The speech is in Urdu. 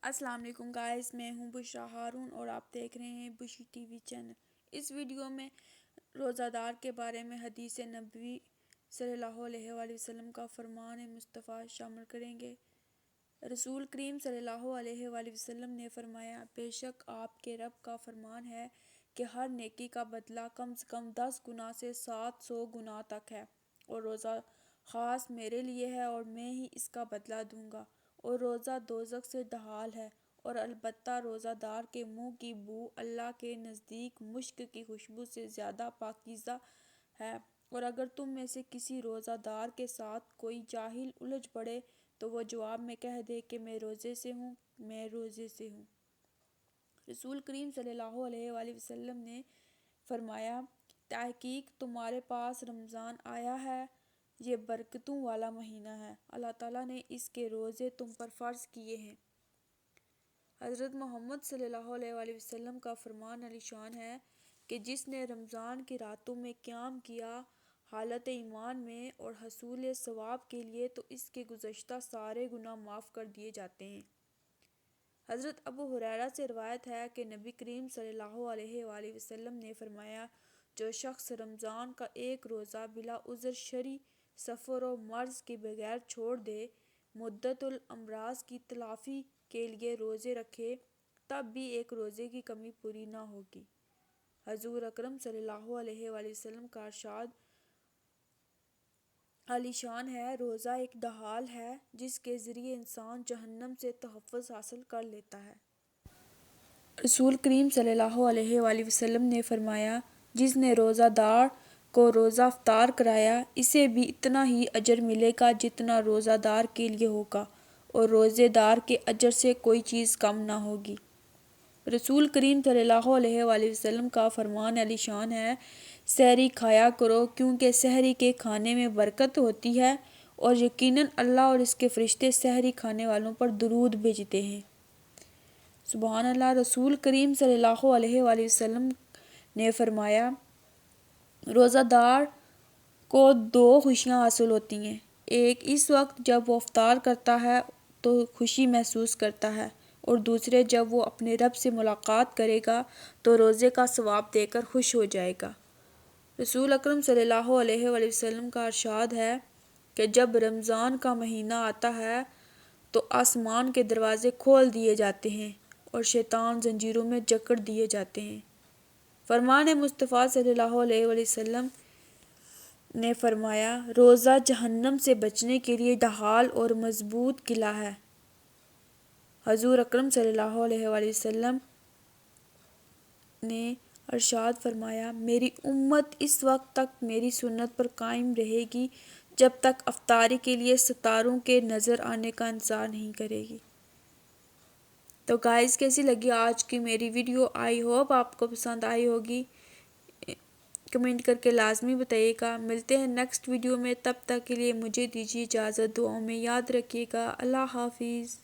السلام علیکم گائز، میں ہوں بشرا ہارون اور آپ دیکھ رہے ہیں بشی ٹی وی چینل۔ اس ویڈیو میں روزہ دار کے بارے میں حدیث نبوی صلی اللہ علیہ وآلہ وسلم کا فرمان مصطفیٰ شامل کریں گے۔ رسول کریم صلی اللہ علیہ وآلہ وسلم نے فرمایا، بے شک آپ کے رب کا فرمان ہے کہ ہر نیکی کا بدلہ کم سے کم 10 گنا سے 700 گنا تک ہے، اور روزہ خاص میرے لیے ہے اور میں ہی اس کا بدلہ دوں گا، اور روزہ دوزخ سے ڈھال ہے، اور البتہ روزہ دار کے منہ کی بو اللہ کے نزدیک مشک کی خوشبو سے زیادہ پاکیزہ ہے۔ اور اگر تم میں سے کسی روزہ دار کے ساتھ کوئی جاہل الجھ پڑے تو وہ جواب میں کہہ دے کہ میں روزے سے ہوں، میں روزے سے ہوں۔ رسول کریم صلی اللہ علیہ وآلہ وسلم نے فرمایا، تحقیق تمہارے پاس رمضان آیا ہے، یہ برکتوں والا مہینہ ہے، اللہ تعالیٰ نے اس کے روزے تم پر فرض کیے ہیں۔ حضرت محمد صلی اللہ علیہ وآلہ وسلم کا فرمان عالی شان ہے کہ جس نے رمضان کی راتوں میں قیام کیا حالت ایمان میں اور حصول ثواب کے لیے، تو اس کے گزشتہ سارے گناہ معاف کر دیے جاتے ہیں۔ حضرت ابو ہریرہ سے روایت ہے کہ نبی کریم صلی اللہ علیہ وآلہ وسلم نے فرمایا، جو شخص رمضان کا ایک روزہ بلا عذر شرعی سفر و مرض کے بغیر چھوڑ دے، مدت الامراض کی تلافی کے لیے روزے رکھے، تب بھی ایک روزے کی کمی پوری نہ ہوگی۔ حضور اکرم صلی اللہ علیہ وآلہ وسلم کا ارشاد عالی شان ہے، روزہ ایک ڈھال ہے جس کے ذریعے انسان جہنم سے تحفظ حاصل کر لیتا ہے۔ رسول کریم صلی اللہ علیہ وآلہ وسلم نے فرمایا، جس نے روزہ دار کو روزہ افطار کرایا، اسے بھی اتنا ہی اجر ملے گا جتنا روزہ دار کے لیے ہوگا، اور روزے دار کے اجر سے کوئی چیز کم نہ ہوگی۔ رسول کریم صلی اللہ علیہ وآلہ وسلم کا فرمان عالی شان ہے، سحری کھایا کرو کیونکہ سحری کے کھانے میں برکت ہوتی ہے، اور یقیناً اللہ اور اس کے فرشتے سحری کھانے والوں پر درود بھیجتے ہیں۔ سبحان اللہ۔ رسول کریم صلی اللہ علیہ وآلہ وسلم نے فرمایا، روزہ دار کو 2 خوشیاں حاصل ہوتی ہیں، ایک اس وقت جب وہ افطار کرتا ہے تو خوشی محسوس کرتا ہے، اور دوسرے جب وہ اپنے رب سے ملاقات کرے گا تو روزے کا ثواب دے کر خوش ہو جائے گا۔ رسول اکرم صلی اللہ علیہ وآلہ وسلم کا ارشاد ہے کہ جب رمضان کا مہینہ آتا ہے تو آسمان کے دروازے کھول دیے جاتے ہیں اور شیطان زنجیروں میں جکڑ دیے جاتے ہیں۔ فرمان مصطفیٰ صلی اللہ علیہ وآلہ وسلم نے فرمایا، روزہ جہنم سے بچنے کے لیے ڈھال اور مضبوط قلعہ ہے۔ حضور اکرم صلی اللہ علیہ وآلہ وسلم نے ارشاد فرمایا، میری امت اس وقت تک میری سنت پر قائم رہے گی جب تک افطاری کے لیے ستاروں کے نظر آنے کا انتظار نہیں کرے گی۔ تو گائز، کیسی لگی آج کی میری ویڈیو؟ آئی ہوپ آپ کو پسند آئی ہوگی۔ کمنٹ کر کے لازمی بتائیے گا۔ ملتے ہیں نیکسٹ ویڈیو میں، تب تک کے لیے مجھے دیجیے اجازت، دعاؤں میں یاد رکھیے گا۔ اللہ حافظ۔